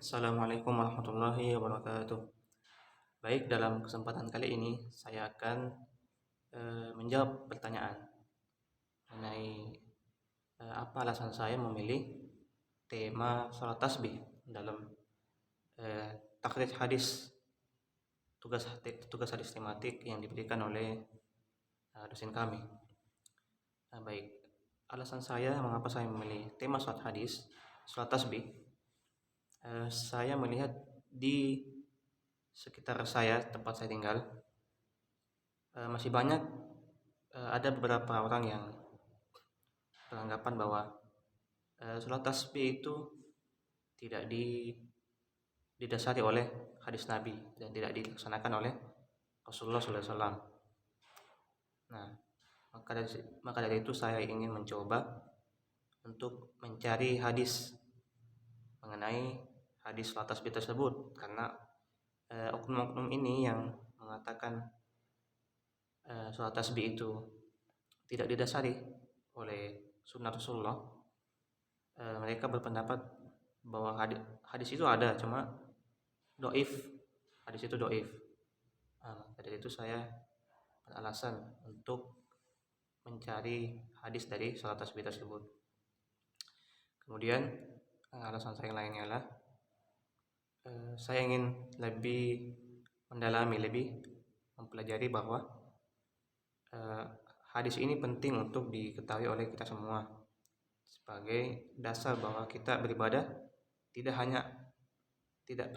Assalamualaikum warahmatullahi wabarakatuh. Baik, dalam kesempatan kali ini saya akan menjawab pertanyaan mengenai apa alasan saya memilih tema sholat tasbih dalam eh, takhrij hadis tugas hadis tematik yang diberikan oleh dosen kami. Baik, alasan saya mengapa saya memilih tema sholat tasbih. Saya melihat di sekitar saya, tempat saya tinggal, masih banyak ada beberapa orang yang beranggapan bahwa sholat tasbih itu tidak didasari oleh hadis Nabi dan tidak dilaksanakan oleh Rasulullah SAW. Nah, maka dari itu saya ingin mencoba untuk mencari hadis mengenai hadis sholat tasbih tersebut, karena oknum-oknum ini yang mengatakan sholat tasbih itu tidak didasari oleh sunnah Rasulullah. Mereka berpendapat bahwa hadis itu ada, cuma doif. Hadis itu doif. Dari itu saya beralasan untuk mencari hadis dari sholat tasbih tersebut. Kemudian alasan saya yang lainnya adalah saya ingin lebih mendalami, lebih mempelajari bahwa hadis ini penting untuk diketahui oleh kita semua sebagai dasar bahwa kita beribadah tidak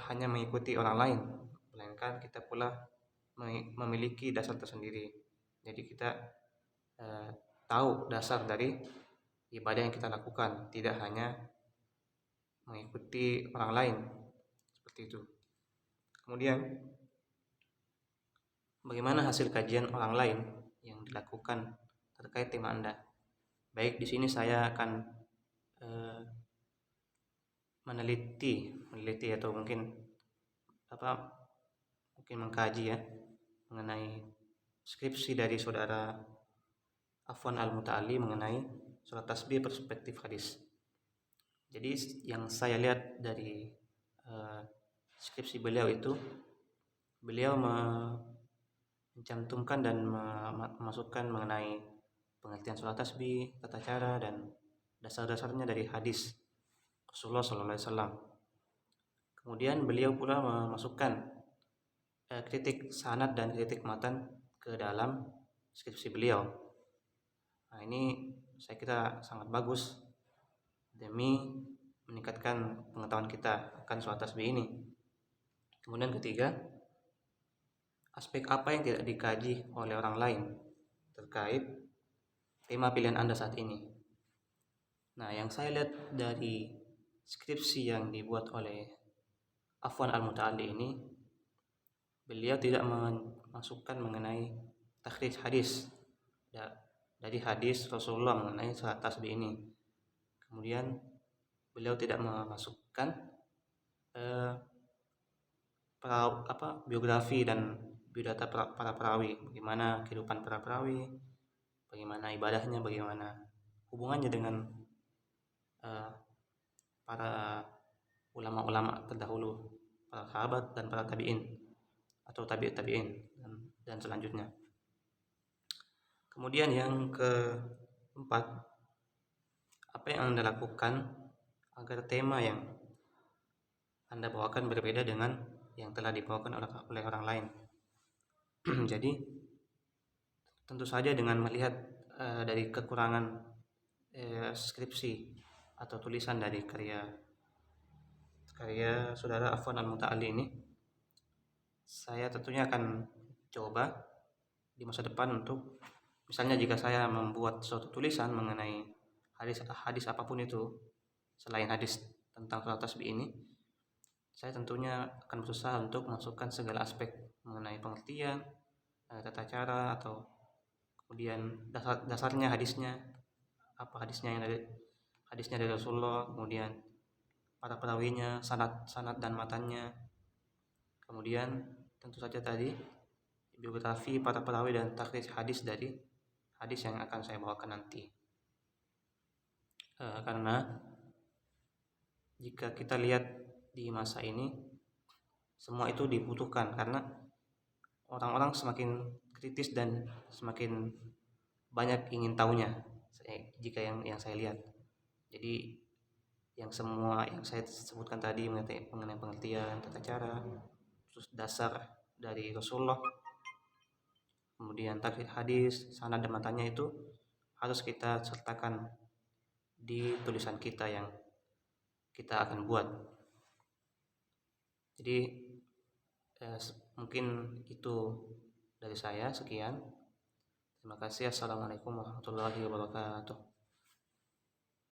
hanya mengikuti orang lain, melainkan kita pula memiliki dasar tersendiri. Jadi kita tahu dasar dari ibadah yang kita lakukan, tidak hanya mengikuti orang lain, seperti itu. Kemudian, bagaimana hasil kajian orang lain yang dilakukan terkait tema Anda? Baik, di sini saya akan meneliti atau mungkin mengkaji ya mengenai skripsi dari saudara Afwan Al-Muta'ali mengenai sholat tasbih perspektif hadis. Jadi yang saya lihat dari skripsi beliau itu, beliau mencantumkan dan memasukkan mengenai pengertian sholat tasbih, tata cara dan dasar-dasarnya dari hadis Rasulullah SAW. Kemudian beliau pula memasukkan kritik sanad dan kritik matan ke dalam skripsi beliau. Nah, ini saya kira sangat bagus demi meningkatkan pengetahuan kita akan sholat tasbih ini. Kemudian ketiga, aspek apa yang tidak dikaji oleh orang lain terkait tema pilihan Anda saat ini. Nah, yang saya lihat dari skripsi yang dibuat oleh Afwan Al-Muta'ali ini, beliau tidak memasukkan mengenai takhrij hadis dari hadis Rasulullah mengenai sholat tasbih ini. Kemudian beliau tidak memasukkan biografi dan biodata para perawi, bagaimana kehidupan para perawi, bagaimana ibadahnya, bagaimana hubungannya dengan para ulama-ulama terdahulu, para sahabat dan para tabi'in atau tabi'in dan selanjutnya. Kemudian yang keempat, apa yang Anda lakukan agar tema yang Anda bawakan berbeda dengan yang telah dibawakan oleh orang lain. Jadi tentu saja dengan melihat dari kekurangan skripsi atau tulisan dari karya saudara Afwan Al-Muta'ali ini, saya tentunya akan coba di masa depan untuk, misalnya jika saya membuat suatu tulisan mengenai hadis apapun itu selain hadis tentang sholat tasbih ini, saya tentunya akan berusaha untuk masukkan segala aspek mengenai pengertian, tata cara, atau kemudian dasarnya hadisnya, apa hadisnya dari Rasulullah, kemudian para perawinya, sanad dan matanya, kemudian tentu saja tadi biografi para perawi dan takhrij hadis dari hadis yang akan saya bawakan nanti. Karena jika kita lihat di masa ini semua itu dibutuhkan, karena orang-orang semakin kritis dan semakin banyak ingin tahunya, jika yang saya lihat. Jadi yang semua yang saya sebutkan tadi mengenai pengertian, tata cara, terus dasar dari Rasulullah, kemudian takrij hadis, sanad dan matanya, itu harus kita sertakan di tulisan kita yang kita akan buat. Jadi mungkin itu dari saya, sekian. Terima kasih. Assalamualaikum warahmatullahi wabarakatuh.